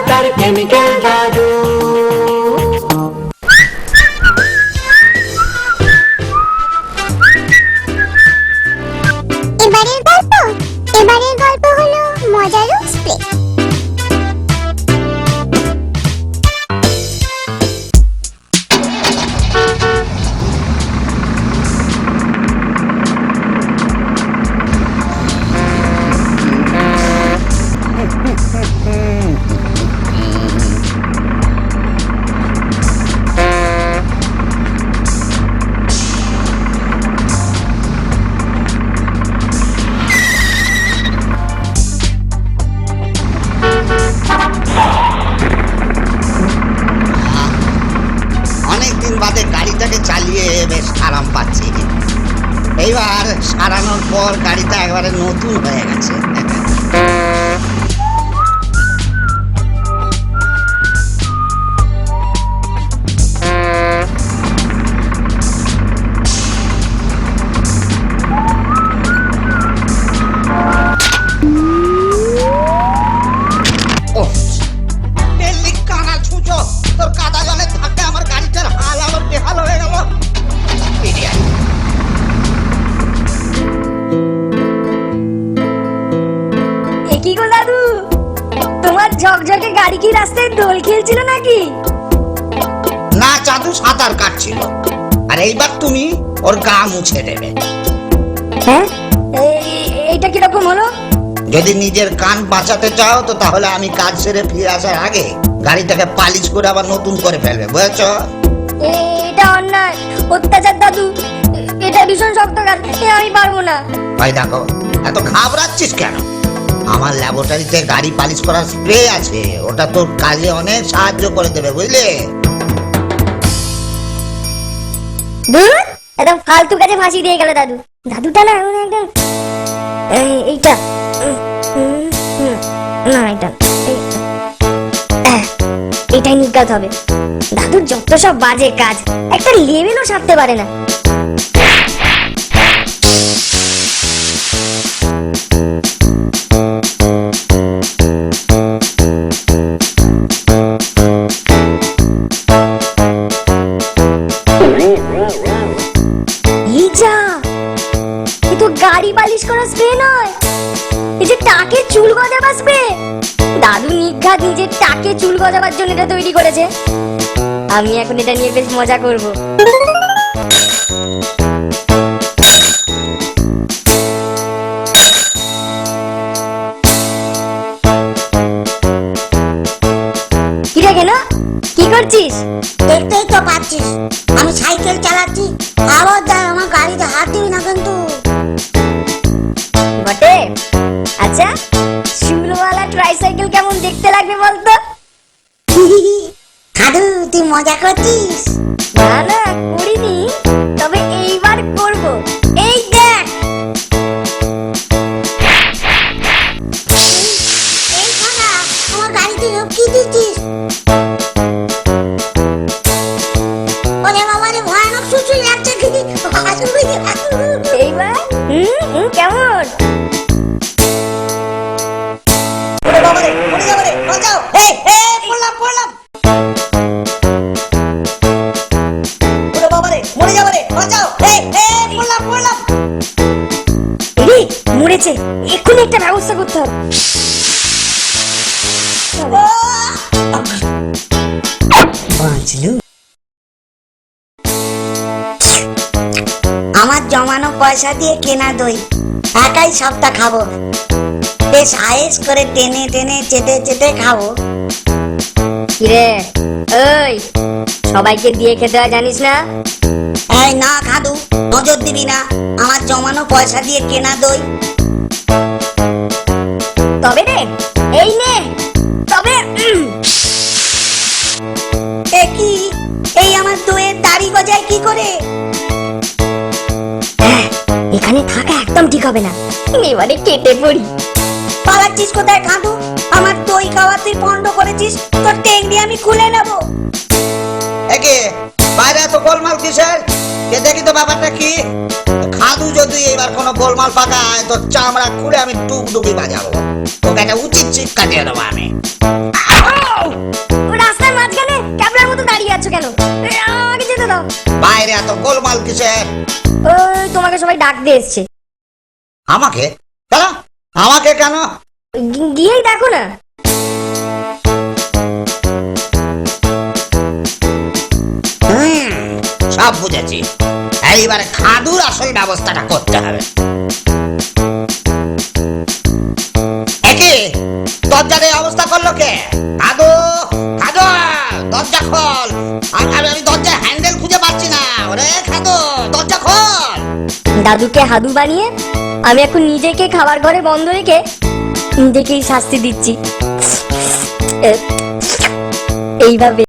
তার কেমিক্যাল জাদু। এবারের গল্প হলো মজারু স্প্রে। অনেকদিন বাদে গাড়িটাকে চালিয়ে বেশ আরাম পাচ্ছি। এইবার সারানোর পর গাড়িটা একবারে নতুন হয়ে গেছে। তোর কাদা জলে থাকতে আমার গাড়িটার হাল আমার বেহাল হয়ে গেল। কি গো দাদু, তোমার ঝকঝকে গাড়ি কি রাস্তায় দোল খেলছিল নাকি? না, জাদু সাঁতার কাটছিল। আর এইবার তুমি ওর গা মুছে দেবে। হ্যাঁ, এইটা কিরকম হলো? যদি নিজের কান বাঁচাতে চাও তো তাহলে আমি কাজ সেরে ফিরে আসার আগে গাড়িটাকে পালিশ করে আবার নতুন করে ফেলবে, বুঝেছো? এটা অন্যায়, অত্যাচার দাদু। এটা ভীষণ শক্ত কাজ, আমি পারবো না। ভাই দেখো, এত ঘাবড়াচ্ছিস কেন? আমার ল্যাবরেটরিতে গাড়ি পালিশ করার স্প্রে আছে, ওটা তোর কাজে অনেক সাহায্য করে দেবে, বুঝলে? একদম ফালতু কাজে ফাঁসি দিয়ে গেল দাদু। দাদুটা না একদম এইটা না, এটাই নিকাত হবে। দাদুর যত সব বাজে কাজ, একটা লেভেলও সারতে পারে না। গাড়ি পালিশ করা স্প্রে নয়, এই যে টাকে চুল গজাবার স্প্রে। দাদু নিঘাত নিজের টাকে চুল গজাবার জন্য এটা তৈরি করেছে। আমি এখন এটা নিয়ে বেশ মজা করব। কি রে, কেন কি করছিস? দেখতেই তো পাচ্ছিস আমি সাইকেল চালাচ্ছি। আবার দেখ, আমার গাড়িতে হাত দিবি না কিন্তু। বটে? আচ্ছা, চুলওয়ালা ট্রাইসাইকেল কেমন দেখতে লাগবে বলতো? দাদু, তুই মজা করছিস? না না, করিনি, তবে এইবার করব। এই দেখ, এই খানা আমার গাড়িতে কি দিচ্ছিস? ওরে বাবা রে, ভয়ানক সুসুই লাগছে। এইবার কেমন? ওরে বাবা রে, পড়ে যাবে রে, বাঁচাও। এই পড়লাম। ওরে বাবা রে, মরে যাবে রে, বাঁচাও। পড়লাম। মরেছে, এক্ষুনি একটা ব্যবস্থা করতে হবে। আমার জমানো পয়সা দিয়ে কেনা দই, একাই সবটা খাবো। বেশ আয়েস করে টেনে টেনে চেটে চেটে খাবো। কিরে, ওই সবাইকে দিয়ে খেতে হয় জানিস না? এই না খাদু, নজর দিবি না। আমার জমানো পয়সা দিয়ে কেনা দই। তবে রে, এই নে। তবে কি এই আমার দইয়ের দাড়ি গজায় কি করে? এখানে থাকা একদম ঠিক হবে না, এবারে কেটে পড়ি। পালাচ্ছিস কোথায় খাদু? আমার দই খাওয়া তুই বন্ধ করেছিস, তোর টেংরি আমি খুলে নেবো। একে বাইরে এত গোলমাল কিসের? কে দেখি তো ব্যাপারটা কি? খাদু যদি এবার কোনো গোলমাল পাকায় তোর চামড়া খুলে আমি টুকটুকি বাজাবো। তোকে একটা উচিত শিক্ষা দিয়ে দেবো আমি। কিসের? ওই তোমাকে সবাই ডাকতে এসছে। আমাকে কেন? আমাকে কেন? গিয়েই দেখো না। সব বুঝেছি, এইবারে খাদুর আসল ব্যবস্থাটা করতে হবে। একে দরজার এই অবস্থা করলো কে? খাদু, খাদু, দরজা খোল। আমি দরজার হ্যান্ডেল খুঁজে পাচ্ছি না। ওরে খাদু, দরজা খোল। দাদুকে হাদু বানিয়ে আমি এখন নিজেকে খাবার ঘরে বন্ধ রেখে নিজেকেই শাস্তি দিচ্ছি এইভাবে।